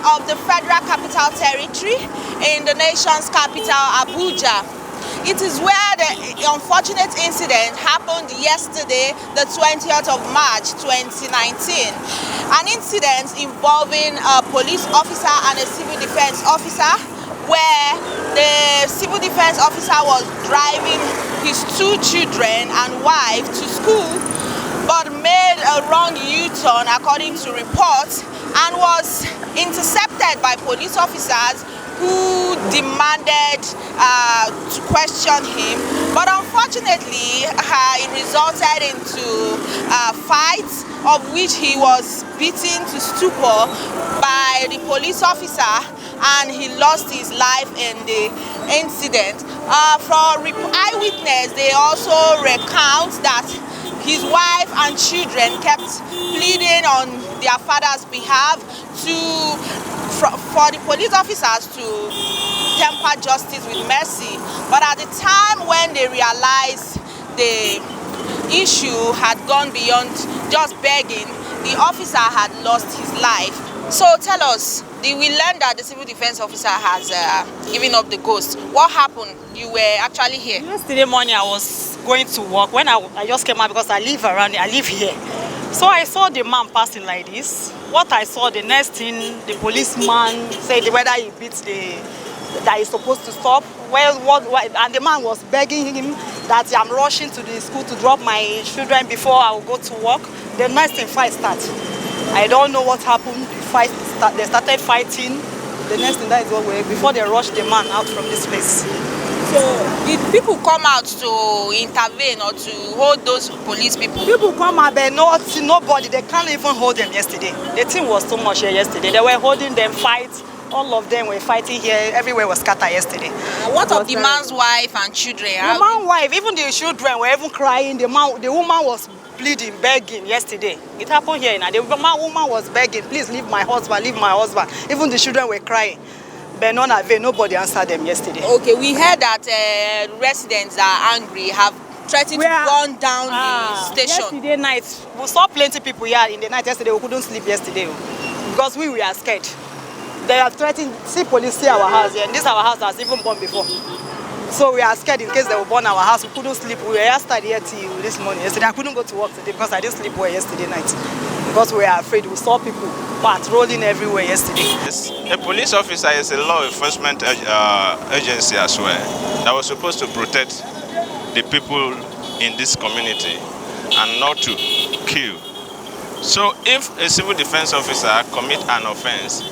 of the Federal Capital Territory in the nation's capital, Abuja. It is where the unfortunate incident happened yesterday, the 20th of March 2019. An incident involving a police officer and a civil defense officer, where the civil defense officer was driving his 2 children and wife to school, but made a wrong U-turn according to reports and was intercepted by police officers who demanded to question him, but unfortunately it resulted into a fight of which he was beaten to stupor by the police officer, and he lost his life in the incident. From eyewitness, they also recount that his wife and children kept pleading on their father's behalf for the police officers to temper justice with mercy. But at the time when they realized the issue had gone beyond just begging, the officer had lost his life. So tell us, we learned that the civil defense officer has given up the ghost. What happened? You were actually here. Yesterday morning I was going to work when I just came out because I live here. So I saw the man passing like this. What I saw, the next thing, the policeman said whether he beats that he's supposed to stop. And the man was begging him that I'm rushing to the school to drop my children before I will go to work. The next thing, fight started. I don't know what happened. They started fighting. The next thing, that is what before they rushed the man out from this place. So did people come out to intervene or to hold those police people? People come out, but nobody. They can't even hold them yesterday. The thing was too much here yesterday. They were holding them, fight. All of them were fighting here. Everywhere was scattered yesterday. What of the man's wife and children? The man's wife, even the children were even crying. The woman was pleading, begging yesterday. It happened here now. The woman was begging, please leave my husband, leave my husband. Even the children were crying. But nobody answered them yesterday. Okay, we heard that residents are angry, have threatened to burn down the station. Yesterday night, we saw plenty of people here in the night yesterday. We couldn't sleep yesterday because we were scared. They are threatening, see police, see our house here. And this our house has even burned before. So we are scared in case they will burn our house. We couldn't sleep. We were yesterday here till this morning. Yesterday I couldn't go to work today because I didn't sleep well yesterday night. Because we are afraid. We saw people patrolling everywhere yesterday. Yes, a police officer is a law enforcement agency as well that was supposed to protect the people in this community and not to kill. So if a civil defense officer commits an offense,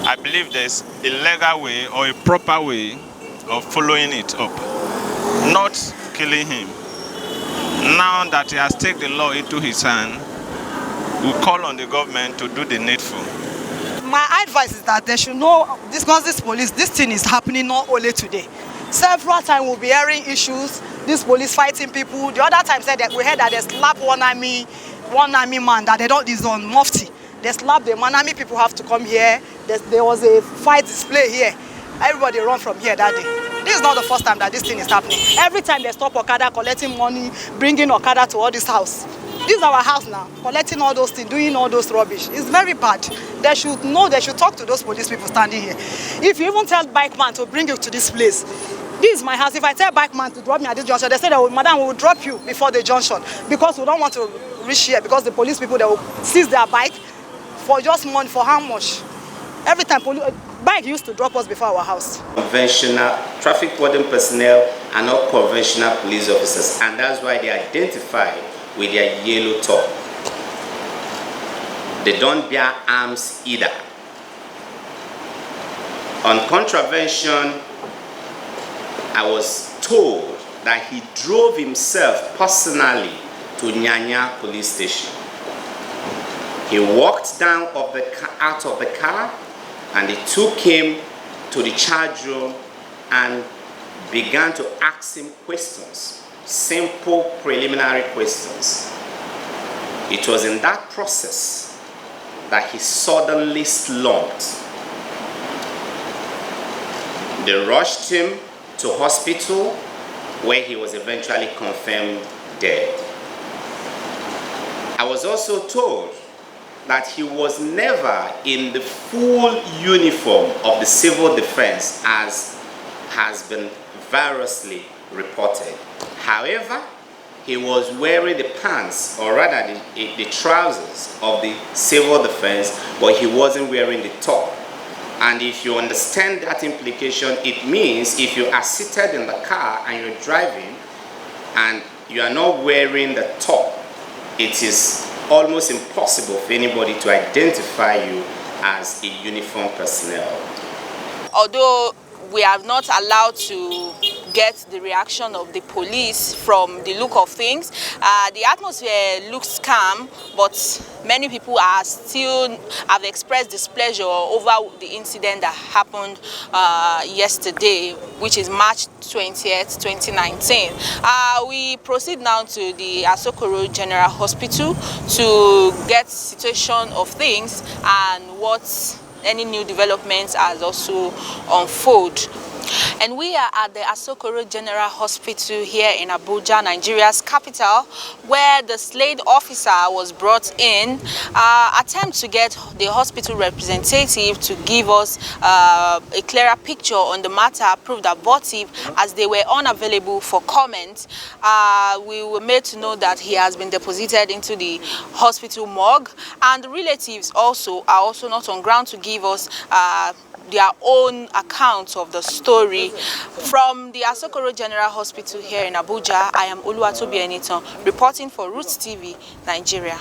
I believe there's a legal way or a proper way of following it up, not killing him. Now that he has taken the law into his hand, we call on the government to do the needful. My advice is that they should know, because this police, this thing is happening not only today. Several times we'll be hearing issues, this police fighting people. The other time said that we heard that they slapped one army man that they don't, is on Mufti. They slapped them. One army people have to come here. There was a fight display here. Everybody run from here that day. This is not the first time that this thing is happening. Every time they stop Okada collecting money, bringing Okada to all this house. This is our house now, collecting all those things, doing all those rubbish. It's very bad. They should know, they should talk to those police people standing here. If you even tell bike man to bring you to this place, this is my house. If I tell bike man to drop me at this junction, they say, that, madam, we will drop you before the junction because we don't want to reach here, because the police people, they will seize their bike for just money, for how much? Every time, bike used to drop us before our house. Conventional traffic warden personnel are not conventional police officers, and that's why they identify with their yellow top. They don't bear arms either. On contravention, I was told that he drove himself personally to Nyanya police station. He walked out of the car and they took him to the charge room and began to ask him questions, simple preliminary questions. It was in that process that he suddenly slumped. They rushed him to hospital where he was eventually confirmed dead. I was also told that he was never in the full uniform of the civil defense as has been variously reported. However, he was wearing the pants, or rather the trousers of the civil defense, but he wasn't wearing the top. And if you understand that implication, it means if you are seated in the car and you're driving and you are not wearing the top, it is almost impossible for anybody to identify you as a uniformed personnel. Although we are not allowed to get the reaction of the police from the look of things, the atmosphere looks calm, but many people are still have expressed displeasure over the incident that happened yesterday, which is March 20th, 2019. We proceed now to the Asokoro General Hospital to get situation of things and what any new developments has also unfold. And we are at the Asokoro General Hospital here in Abuja, Nigeria's capital, where the Slade officer was brought in, attempt to get the hospital representative to give us a clearer picture on the matter proved abortive as they were unavailable for comment. We were made to know that he has been deposited into the hospital morgue, and the relatives also are also not on ground to give us their own account of the story. From the Asokoro General Hospital here in Abuja, I am Oluwatobi Enitan, reporting for Roots TV, Nigeria.